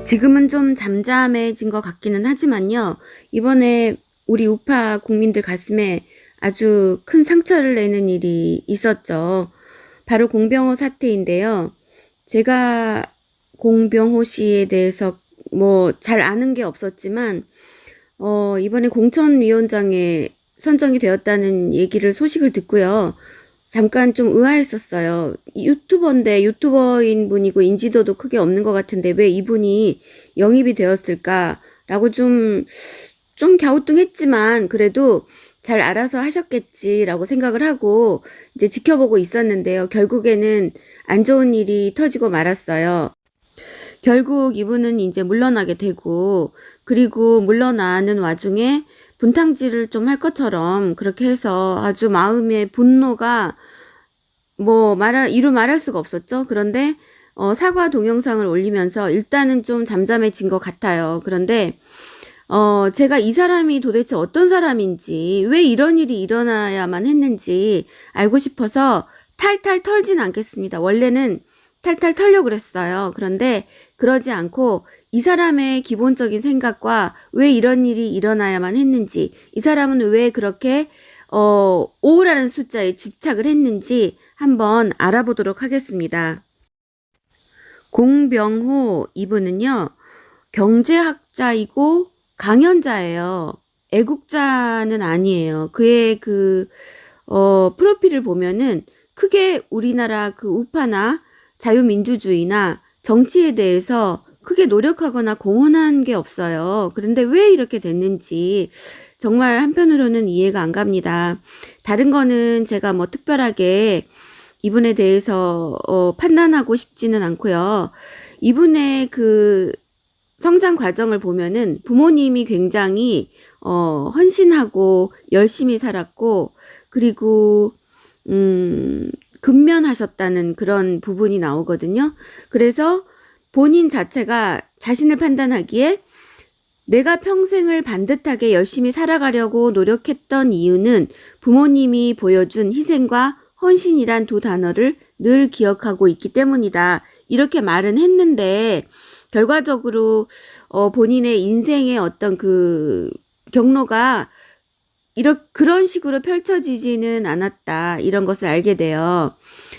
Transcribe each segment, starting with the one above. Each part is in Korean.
지금은 좀 잠잠해진 것 같기는 하지만요. 이번에 우리 우파 국민들 가슴에 아주 큰 상처를 내는 일이 있었죠. 바로 공병호 사태인데요. 제가 공병호 씨에 대해서 뭐 잘 아는 게 없었지만 이번에 공천위원장에 선정이 되었다는 소식을 듣고요. 잠깐 좀 의아했었어요. 유튜버인데 유튜버인 분이고 인지도도 크게 없는 것 같은데 왜 이분이 영입이 되었을까라고 좀 갸우뚱했지만 그래도 잘 알아서 하셨겠지라고 생각을 하고 이제 지켜보고 있었는데요. 결국에는 안 좋은 일이 터지고 말았어요. 결국 이분은 이제 물러나게 되고, 그리고 물러나는 와중에 분탕질을 좀 할 것처럼 그렇게 해서 아주 마음의 분노가 이루 말할 수가 없었죠. 그런데 사과 동영상을 올리면서 일단은 좀 잠잠해진 것 같아요. 그런데 제가 이 사람이 도대체 어떤 사람인지, 왜 이런 일이 일어나야만 했는지 알고 싶어서 탈탈 털진 않겠습니다. 원래는 탈탈 털려고 그랬어요. 그런데 그러지 않고 이 사람의 기본적인 생각과 왜 이런 일이 일어나야만 했는지, 이 사람은 왜 그렇게 5라는 숫자에 집착을 했는지 한번 알아보도록 하겠습니다. 공병호 이분은요, 경제학자이고 강연자예요. 애국자는 아니에요. 그의 프로필을 보면은 크게 우리나라 그 우파나 자유민주주의나 정치에 대해서 크게 노력하거나 공헌한 게 없어요. 그런데 왜 이렇게 됐는지 정말 한편으로는 이해가 안 갑니다. 다른 거는 제가 뭐 특별하게 이분에 대해서 판단하고 싶지는 않고요. 이분의 그 성장 과정을 보면은 부모님이 굉장히 헌신하고 열심히 살았고, 그리고 근면하셨다는 그런 부분이 나오거든요. 그래서 본인 자체가 자신을 판단하기에 내가 평생을 반듯하게 열심히 살아가려고 노력했던 이유는 부모님이 보여준 희생과 헌신이란 두 단어를 늘 기억하고 있기 때문이다. 이렇게 말은 했는데 결과적으로 본인의 인생의 어떤 그 경로가 그런 식으로 펼쳐지지는 않았다. 이런 것을 알게 돼요.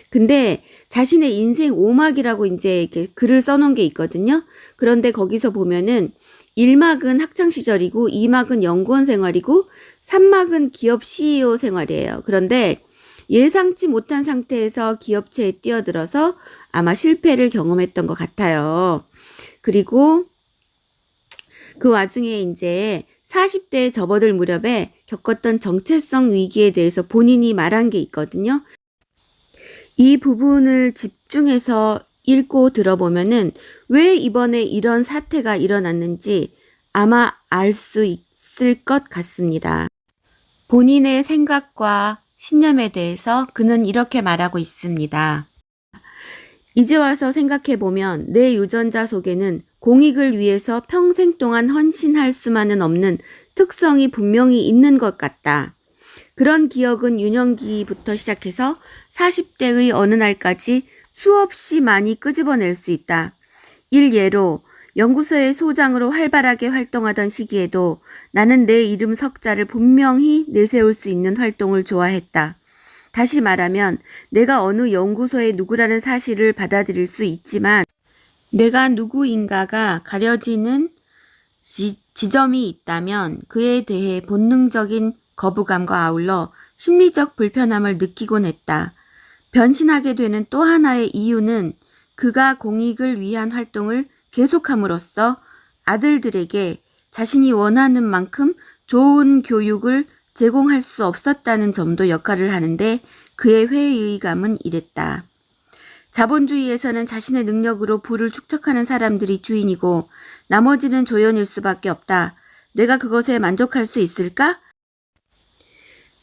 근데 자신의 인생 5막이라고 이제 이렇게 글을 써놓은 게 있거든요. 그런데 거기서 보면은 1막은 학창 시절이고 2막은 연구원 생활이고 3막은 기업 CEO 생활이에요. 그런데 예상치 못한 상태에서 기업체에 뛰어들어서 아마 실패를 경험했던 것 같아요. 그리고 그 와중에 이제 40대에 접어들 무렵에 겪었던 정체성 위기에 대해서 본인이 말한 게 있거든요. 이 부분을 집중해서 읽고 들어보면은 왜 이번에 이런 사태가 일어났는지 아마 알 수 있을 것 같습니다. 본인의 생각과 신념에 대해서 그는 이렇게 말하고 있습니다. 이제 와서 생각해보면 내 유전자 속에는 공익을 위해서 평생 동안 헌신할 수만은 없는 특성이 분명히 있는 것 같다. 그런 기억은 유년기부터 시작해서 40대의 어느 날까지 수없이 많이 끄집어낼 수 있다. 일예로 연구소의 소장으로 활발하게 활동하던 시기에도 나는 내 이름 석자를 분명히 내세울 수 있는 활동을 좋아했다. 다시 말하면 내가 어느 연구소의 누구라는 사실을 받아들일 수 있지만 내가 누구인가가 가려지는 지점이 있다면 그에 대해 본능적인 거부감과 아울러 심리적 불편함을 느끼곤 했다. 변신하게 되는 또 하나의 이유는 그가 공익을 위한 활동을 계속함으로써 아들들에게 자신이 원하는 만큼 좋은 교육을 제공할 수 없었다는 점도 역할을 하는데 그의 회의감은 이랬다. 자본주의에서는 자신의 능력으로 부를 축적하는 사람들이 주인이고 나머지는 조연일 수밖에 없다. 내가 그것에 만족할 수 있을까?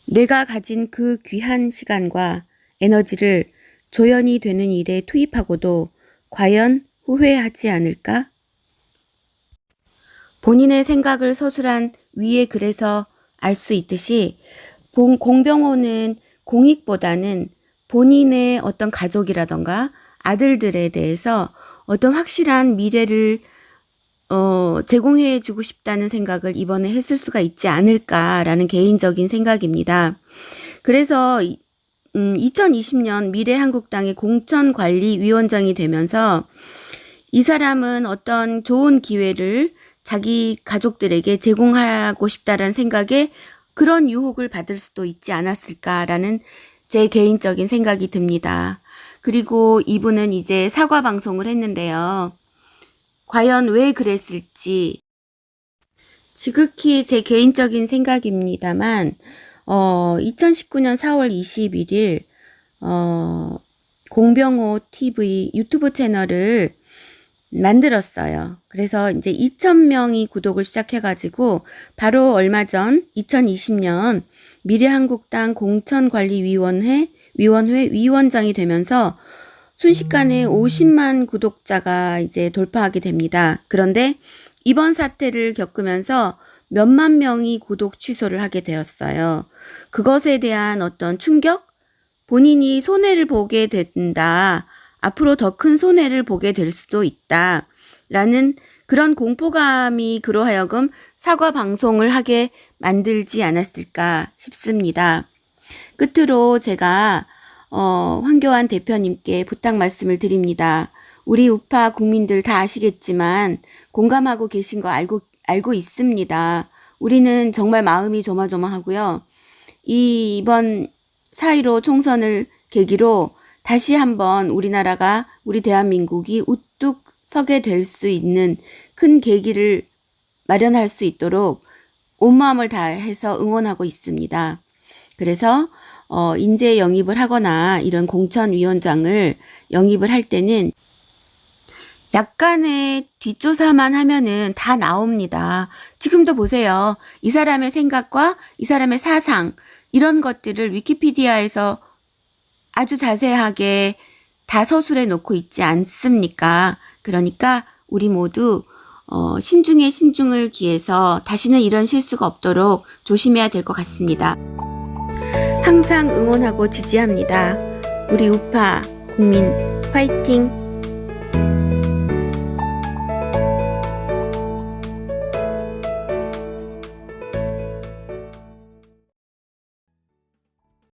내가 가진 그 귀한 시간과 에너지를 조연이 되는 일에 투입하고도 과연 후회하지 않을까? 본인의 생각을 서술한 위의 글에서 알 수 있듯이 공병호는 공익보다는 본인의 어떤 가족이라던가 아들들에 대해서 어떤 확실한 미래를 제공해주고 싶다는 생각을 이번에 했을 수가 있지 않을까라는 개인적인 생각입니다. 그래서 2020년 미래한국당의 공천관리위원장이 되면서 이 사람은 어떤 좋은 기회를 자기 가족들에게 제공하고 싶다라는 생각에 그런 유혹을 받을 수도 있지 않았을까라는 제 개인적인 생각이 듭니다. 그리고 이분은 이제 사과 방송을 했는데요. 과연 왜 그랬을지 지극히 제 개인적인 생각입니다만 2019년 4월 21일 공병호 TV 유튜브 채널을 만들었어요. 그래서 이제 2,000명이 구독을 시작해가지고 바로 얼마 전 2020년 미래한국당 공천관리위원회 위원장이 되면서 순식간에 50만 구독자가 이제 돌파하게 됩니다. 그런데 이번 사태를 겪으면서 몇만 명이 구독 취소를 하게 되었어요. 그것에 대한 어떤 충격? 본인이 손해를 보게 된다. 앞으로 더 큰 손해를 보게 될 수도 있다. 라는 그런 공포감이 그로 하여금 사과 방송을 하게 만들지 않았을까 싶습니다. 끝으로 제가 황교안 대표님께 부탁 말씀을 드립니다. 우리 우파 국민들 다 아시겠지만 공감하고 계신 거 알고 있습니다. 우리는 정말 마음이 조마조마하고요. 이번 4.15 총선을 계기로 다시 한번 우리나라가 우리 대한민국이 우뚝 서게 될 수 있는 큰 계기를 마련할 수 있도록 온 마음을 다해서 응원하고 있습니다. 그래서 인재 영입을 하거나 이런 공천위원장을 영입을 할 때는 약간의 뒷조사만 하면은 다 나옵니다. 지금도 보세요. 이 사람의 생각과 이 사람의 사상 이런 것들을 위키피디아에서 아주 자세하게 다 서술해 놓고 있지 않습니까? 그러니까 우리 모두 신중에 신중을 기해서 다시는 이런 실수가 없도록 조심해야 될 것 같습니다. 항상 응원하고 지지합니다. 우리 우파 국민 화이팅!